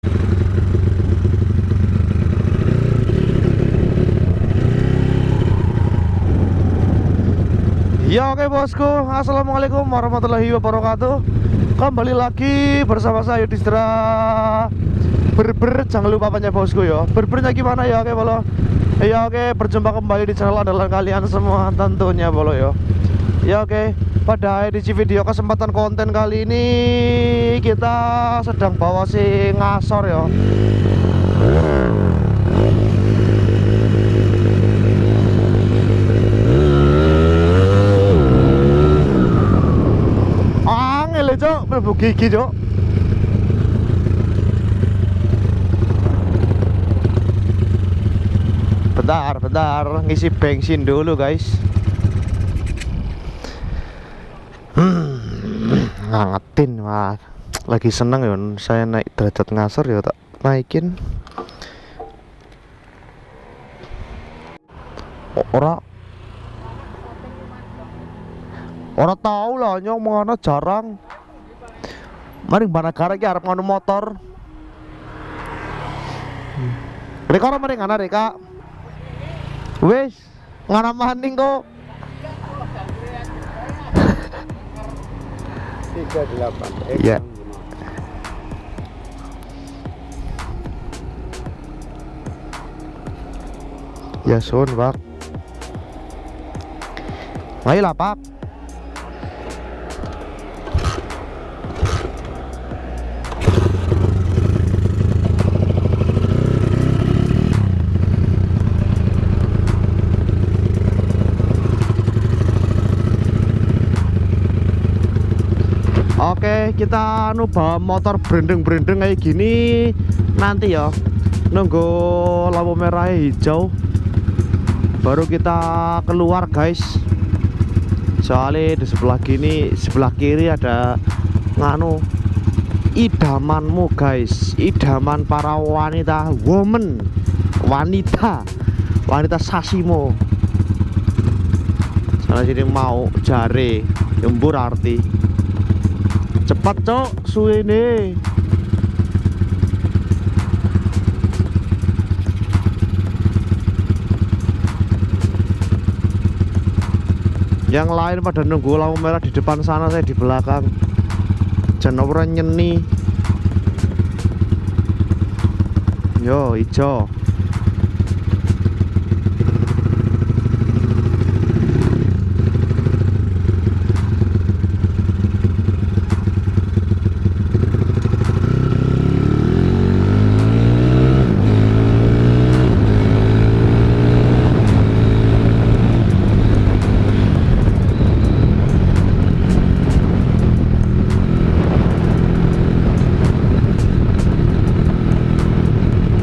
Ya oke bosku, assalamualaikum warahmatullahi wabarakatuh. Kembali lagi bersama saya Yudhistira Berber. Jangan lupa apanya bosku ya. Berbernya gimana ya oke bolo. Ya oke, berjumpa kembali di channel andalan kalian semua tentunya bolo ya. Ya oke, pada edisi video kesempatan konten kali ini kita sedang bawa si ngasor ya. Cok, mlebu gigi cok. Bentar, ngisi bensin dulu guys. Ngangetin mah. Lagi seneng ya, saya naik derajat ngasor ya tak naikin. Ora tahu lah nyong mana jarang. Mari Banagara iki arep ngono motor. Reka ora mari ngana Reka. Wis, ngana maning kok. 38. Iya. Ya sun, Pak. Ayolah, Pak. Oke, kita bawa motor brendeng-brendeng kayak gini nanti ya. Nunggu lampu merah hijau baru kita keluar guys. Soalnya di sebelah kiri ada idamanmu guys, idaman para wanita, wanita sasimo. Sana sini mau jare nyembur arti. Cepat cok, suwene. Yang lain pada nunggu lampu merah di depan sana, saya di belakang. Jangan orang nyeni. Yo, ijo.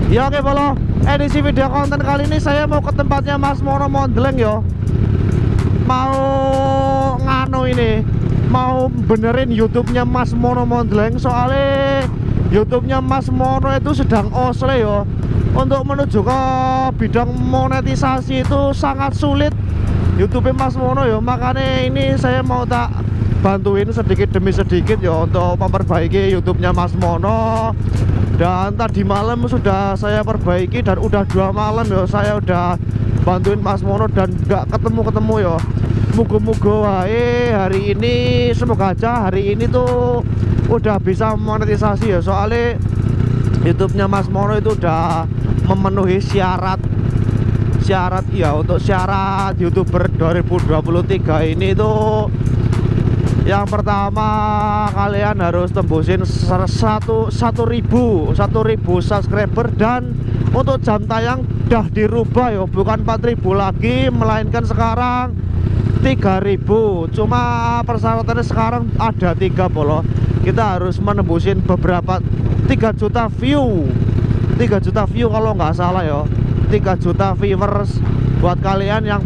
Ya oke bolo, edisi video konten kali ini saya mau ke tempatnya Mas Mono Mondleng yo. Mau mau benerin YouTube-nya Mas Mono Mondleng. Soalnya YouTube-nya Mas Mono itu sedang osle yo. Untuk menuju ke bidang monetisasi itu sangat sulit YouTube-nya Mas Mono yo. Makanya ini saya mau tak bantuin sedikit demi sedikit yo untuk memperbaiki YouTube-nya Mas Mono. Dan tadi malam sudah saya perbaiki dan udah 2 malam ya saya udah bantuin Mas Mono dan nggak ketemu ya. Muga-muga wae hari ini, semoga aja hari ini tuh udah bisa monetisasi ya. Soalnya YouTube-nya Mas Mono itu udah memenuhi syarat ya. Untuk syarat YouTuber 2023 ini tuh yang pertama kalian harus tembusin 1.000 subscriber. Dan untuk jam tayang udah dirubah ya, bukan 4.000 lagi melainkan sekarang 3.000. Cuma persyaratannya sekarang ada 3 bolo. Kita harus menembusin beberapa 3 juta view kalau nggak salah ya. 3 juta viewers buat kalian yang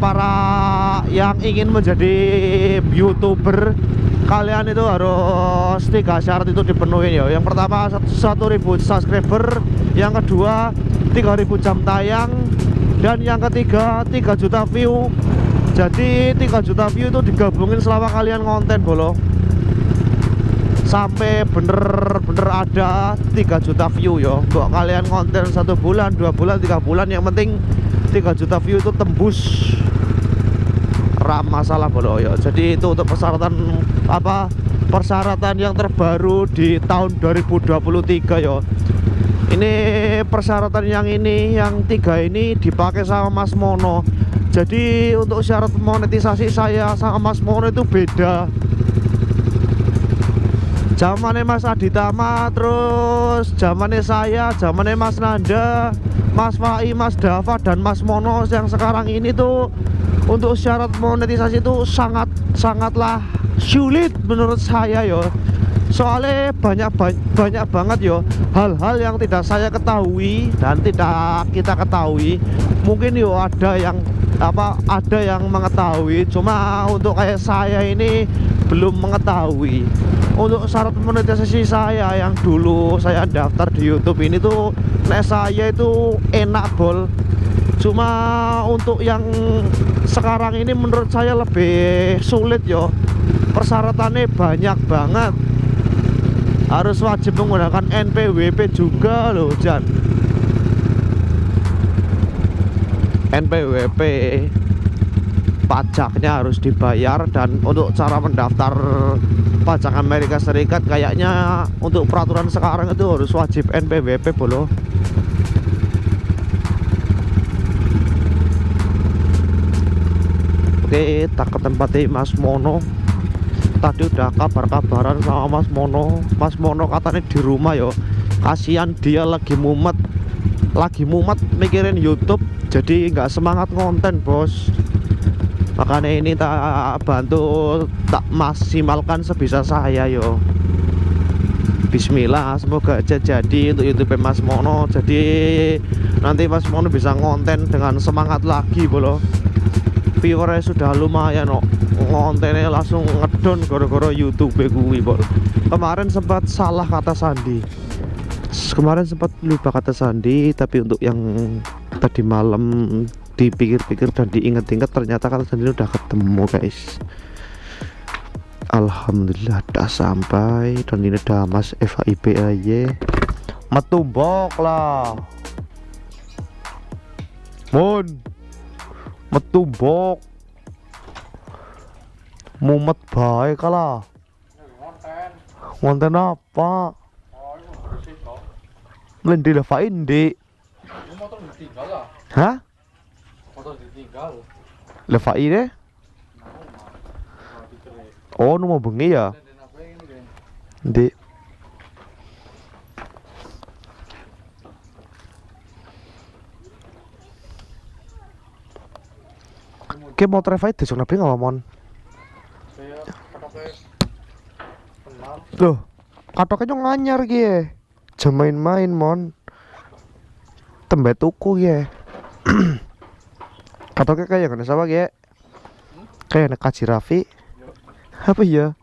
ingin menjadi YouTuber. Kalian itu harus 3 syarat itu dipenuhi ya. Yang pertama 1.000 subscriber, yang kedua 3.000 jam tayang, dan yang ketiga 3 juta view. Jadi 3 juta view itu digabungin selama kalian konten bolo. sampai bener-bener ada 3 juta view yo. Untuk kalian konten 1 bulan, 2 bulan, 3 bulan, yang penting 3 juta view itu tembus, ram masalah bolo yo. Jadi itu untuk persyaratan yang terbaru di tahun 2023 yo. Ini persyaratan yang 3 ini dipakai sama Mas Mono. Jadi untuk syarat monetisasi saya sama Mas Mono itu beda. Zamannya Mas Aditama, terus zamannya saya, zamannya Mas Nanda, Mas Fai, Mas Dava, dan Mas Mono yang sekarang ini tuh untuk syarat monetisasi itu sangatlah sulit menurut saya yo. Soalnya banyak banget yo hal-hal yang tidak saya ketahui dan tidak kita ketahui. Mungkin yo ada yang mengetahui, cuma untuk kayak saya ini belum mengetahui. Untuk syarat monetisasi saya yang dulu saya daftar di YouTube ini tuh, saya itu enak bol. Cuma untuk yang sekarang ini menurut saya lebih sulit yo. Persyaratannya banyak banget. Harus wajib menggunakan NPWP juga loh, Jan. NPWP pajaknya harus dibayar, dan untuk cara mendaftar pajak Amerika Serikat kayaknya untuk peraturan sekarang itu harus wajib NPWP bolo. Oke, tak ke tempatnya Mas Mono. Tadi udah kabar-kabaran sama Mas Mono. Mas Mono katanya di rumah yo. Kasihan dia lagi mumet mikirin YouTube, jadi nggak semangat konten bos. Makanya ini tak bantu, tak maksimalkan sebisa saya yo. Bismillah, semoga aja jadi untuk YouTube Mas Mono. Jadi nanti Mas Mono bisa konten dengan semangat lagi bolo. Viewernya sudah lumayan no. Kontennya langsung ngedon gara-gara YouTube gue bol. Kemarin sempat salah kata sandi. Lupa kata sandi, tapi untuk yang tadi malam dipikir-pikir dan diingat-ingat, ternyata kata sandi udah ketemu guys. Alhamdulillah udah sampai, dan ini udah Mas FAIP aja. Metumbok lah. Mon. Metumbok. Mumet baik kalah. Ngonten apa? Lendi levain di. Motor ditinggal lah. Hah? Motor ditinggal. Levai deh. Oh, nu mau bengi ya? Di. Ke motor Levai deh, nabi nggak mon? Loh, katoknya nganyar gie. Jam main-main mon. Tembe tuku ya. Katoknya kayak gak sama gie. Kayak Kaji Raffi. Apa ya?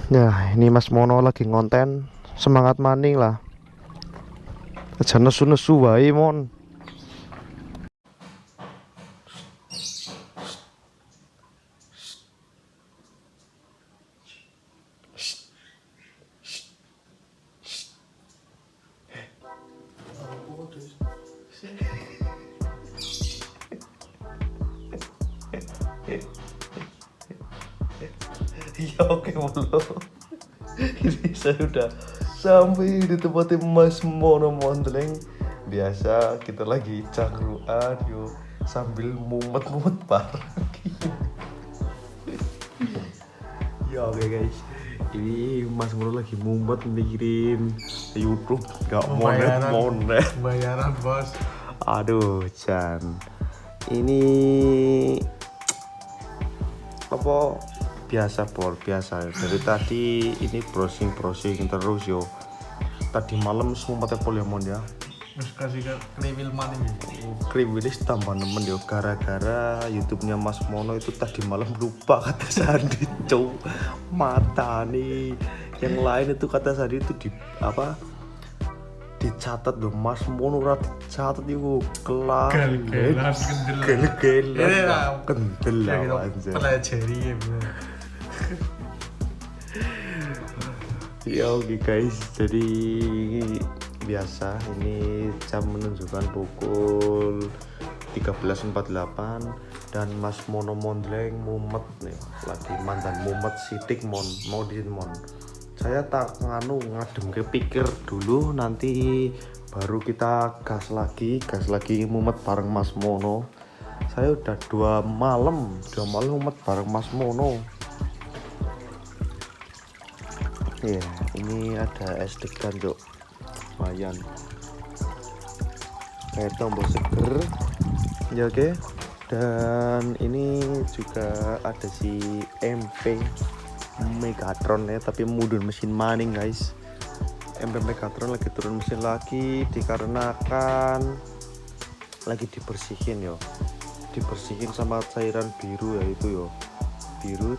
Ya, ini Mas Mono lagi ngonten. Semangat maning lah. Aja nesu-nesu wae mon. Ya oke mulu. Ini saya udah sampai di tempatnya Mas Mono Mondeleng. Biasa kita lagi cangkruan yo sambil mumet-mumet bareng. Ya oke guys, ini Mas Mono lagi mumet mikirin YouTube, gak monet Bayaran bos. Aduh Chan, ini apa biasa dari tadi ini browsing terus yo. Tadi malam semua mata polemon ya. Terus kasih ke kriwil man ini. Kriwilis tambah nemen yo, gara-gara YouTube-nya Mas Mono itu tadi malam lupa kata Sandi cow. Mata nih yang lain itu kata Sandi itu di apa dicatat lho Mas Mono ora dicatat iku kelar Gel-gelan, kendel. gel-gelan Ini lah. kendel Ya, lah gitu, anjir. pelajari ya bener. Ya oke guys, jadi biasa ini jam menunjukkan pukul 13.48 dan Mas Mono Mondleng mumet nih, lagi mandan mumet sidik mau disin mon. Saya tak ngadem ke pikir dulu, nanti baru kita gas lagi mumet bareng Mas Mono. Saya udah dua malam mumet bareng Mas Mono. Iya, ini ada es degan cok, lumayan kayak tombol seger ya oke. Dan ini juga ada si MP Megatron ya, tapi mudun mesin maning guys. MP Megatron lagi turun mesin lagi dikarenakan lagi dibersihin sama cairan biru ya, itu yo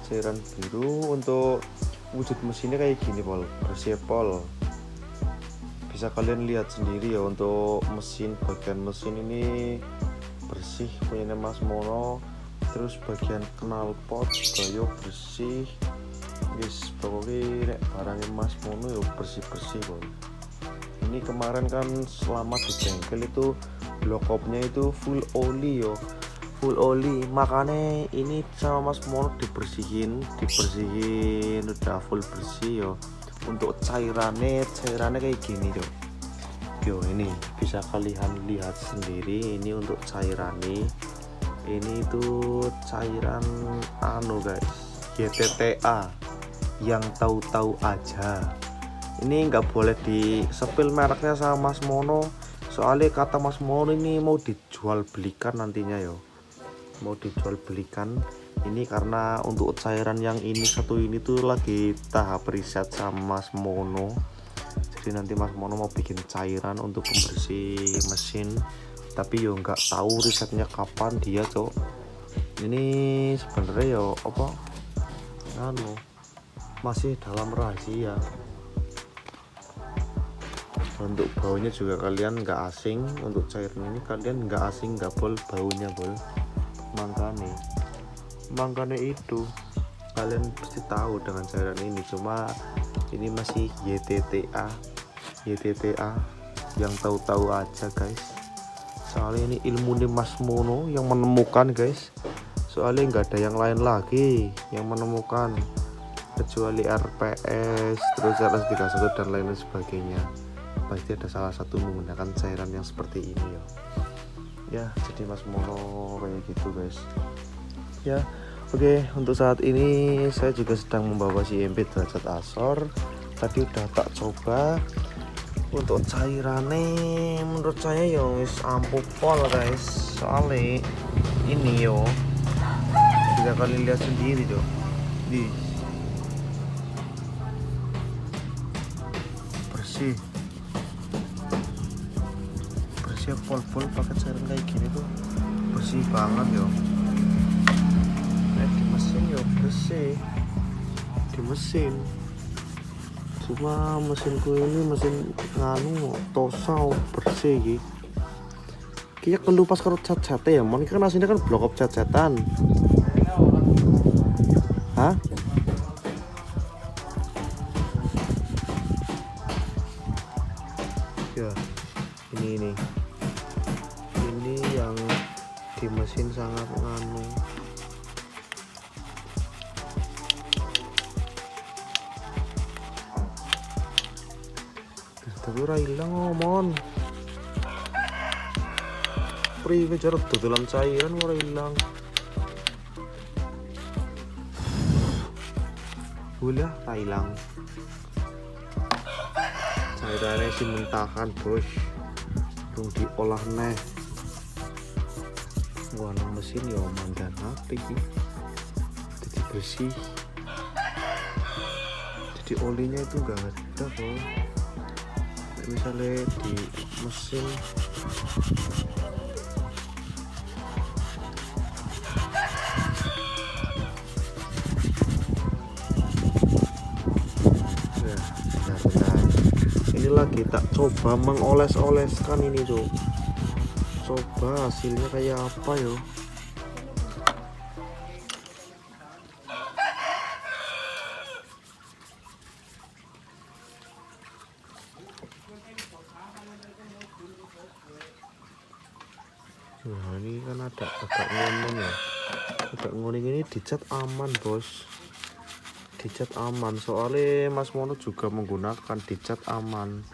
cairan biru. Untuk wujud mesinnya kayak gini pol, bersih pol, bisa kalian lihat sendiri ya. Untuk bagian mesin ini bersih punya Mas Mono, terus bagian knalpot juga bersih guys. Pokoknya barangnya Mas Mono ya bersih pol. Ini kemarin kan selama di bengkel itu blok opnya itu full oli, makanya ini sama Mas Mono dibersihin udah full bersih yo. Untuk cairannya kayak gini yo, ini bisa kalian lihat sendiri. Ini untuk cairannya, ini itu cairan guys, GTTA yang tahu-tahu aja. Ini nggak boleh di sepil mereknya sama Mas Mono, soalnya kata Mas Mono ini mau dijual belikan nantinya yo, ini karena untuk cairan yang ini satu ini tuh lagi tahap riset sama Mas Mono. Jadi nanti Mas Mono mau bikin cairan untuk pembersih mesin, tapi yo nggak tahu risetnya kapan dia cok. Ini sebenarnya yo masih dalam rahasia. Untuk baunya juga kalian nggak asing, untuk cairan ini kalian nggak asing, nggak baunya makanya itu kalian pasti tahu dengan cairan ini. Cuma ini masih YTTA yang tahu-tahu aja guys, soalnya ini ilmu Mas Mono yang menemukan guys, soalnya nggak ada yang lain lagi yang menemukan kecuali RPS, terus RS31 dan lain sebagainya. Pasti ada salah satu menggunakan cairan yang seperti ini ya. Jadi Mas Mono kayak gitu guys ya. Oke, untuk saat ini saya juga sedang membawa si MP derajat Asor. Tadi udah tak coba. Untuk cairannya menurut saya ya wis ampuh pol guys, soalnya ini bisa kalian lihat sendiri bersih pol pakai cairan kayak gini tuh bersih banget di mesin bersih di mesin. Cuma mesinku ini mesin tosau bersih gitu. Kayaknya kelupas karo cat-catnya ya, mon kan aslinya kan blok up cat-catan. Hah? Ya, ini yang di mesin sangat tapi ora ilang ngomong priwe cara dodolan cairan ora ilang. Ulah ra ilang cairannya sih mentahan bos, belum diolah neh. Warna mesin mandan api jadi bersih, jadi olinya itu enggak ada kok. Misalnya di mesin benar. Ini ini lagi tak coba mengoles-oleskan ini tuh. Coba hasilnya kayak apa yo. Nah ini kan ada agak ngono ya. Agak ngono ini dicat aman bos. Dicat aman soalnya Mas Mono juga menggunakan dicat aman.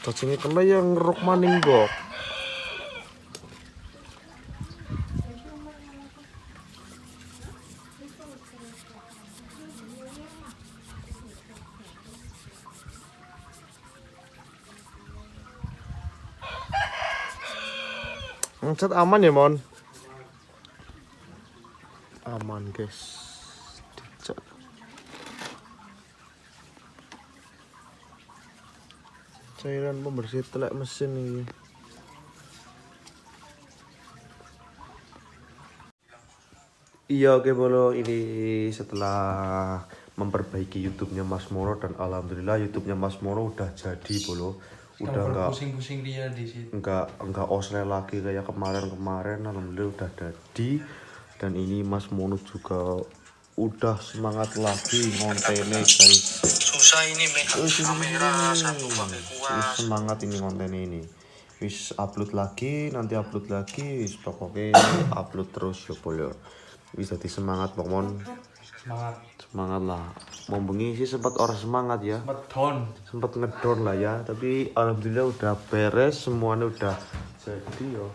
Touchingnya kena yang ngeruk maning bok. Ngecat aman ya mon. Aman guys. Dicat. Cairan pembersih telek mesin ini. Iya oke bolo, ini setelah memperbaiki YouTube-nya Mas Mono dan alhamdulillah YouTube-nya Mas Mono udah jadi bolo. Udah enggak pusing-pusing dia di situ. Enggak osle lagi kayak kemarin-kemarin, alhamdulillah udah jadi. Dan ini Mas Mono juga udah semangat lagi ngontennya guys. Susah ini megang kamera satu pakai kuat. Semangat ini kontennya ini. Wis upload lagi, nanti upload lagi, wis pokoknya upload terus ya boleh. Wis jadi semangat pokoknya. Semangat lah. Mau bengi sih sempat orang semangat ya. Sempat ngedon lah ya, tapi alhamdulillah udah beres, semuanya udah jadi yo.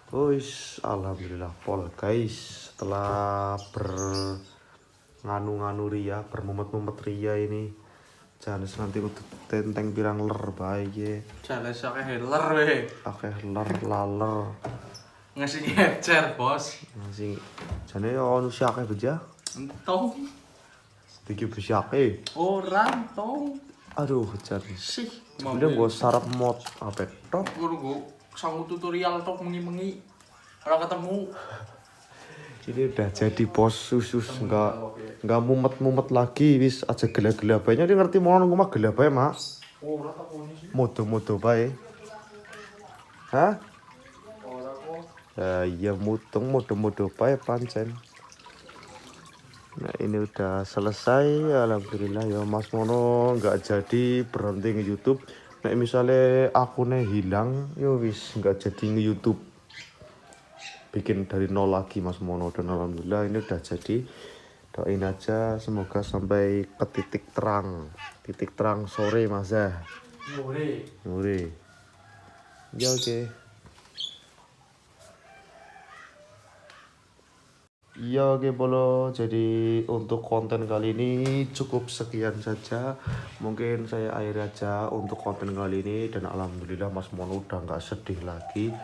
Wis alhamdulillah pol guys. Setelah nganu ria, bermumet-mumet ria ini. Jangan nanti udah tenteng pirang ler bae ye. Jangan akeh ler we. Akeh ler laler. Ngasih ngecer, Bos. Ngasih jane yo ono si akeh beja. Entong. Iki besyake. Orang tong. Aduh, jan. Sih, Udah gua sarap mod apa tok. Guru sanggup tutorial tok mengi-mengi. Ora ketemu. Ini udah jadi bos susus enggak mumet-mumet lagi wis aja gela-gela bae. Dia ngerti mau nang omah gela bae, Mak. Ora tak poni sih. Moto-moto bae. Hah? Ora kok. Ya iya mutong moto-moto bae pancen. Nah ini udah selesai alhamdulillah ya Mas Mono nggak jadi berhenti nge YouTube. Nah misalnya akunnya hilang ya wis nggak jadi nge YouTube, bikin dari nol lagi Mas Mono. Dan alhamdulillah ini udah jadi. Doain aja semoga sampai ke titik terang sore Mas ya. Muri ya oke. Iya oke bolo, jadi untuk konten kali ini cukup sekian saja. Mungkin saya akhiri aja untuk konten kali ini. Dan alhamdulillah Mas Mono udah nggak sedih lagi,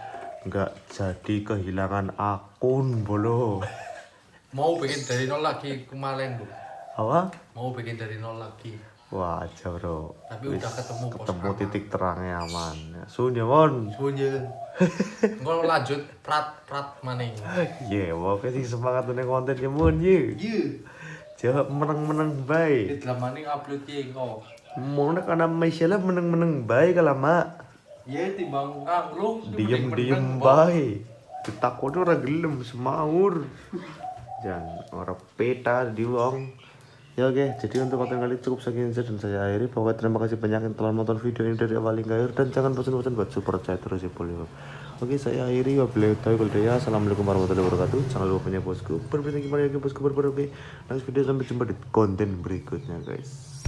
nggak jadi kehilangan akun bolo. Mau bikin dari nol lagi kemarin, Bu. Apa? Mau bikin dari nol lagi. Wah aja bro. Tapi udah ketemu titik terangnya aman. Sun ya mon. Sunye. Engko lanjut prat maning. Iya, oke sih semangat nih kontennya mon ye. Iya. Jawab menang baik. Di maning upload ki engko. Mau nak karena masalah menang baik kalau mak. Iya timbang kanglung Diem baik. Ditakut ora gelem semaur. Jangan orang peta di wong. Ya oke, jadi untuk konten kali cukup sekian saja dan saya akhiri. Pokoknya terima kasih banyak yang telah nonton video ini dari awal hingga akhir. Dan jangan bosan-bosan buat support saya terus ya boleh. Oke, saya akhiri. Wabillahi taufiq wal hidayah. Assalamualaikum warahmatullahi wabarakatuh. Jangan lupa punya bosku. Berbeda gimana ya bosku berber. Oke, next video sampai jumpa di konten berikutnya guys.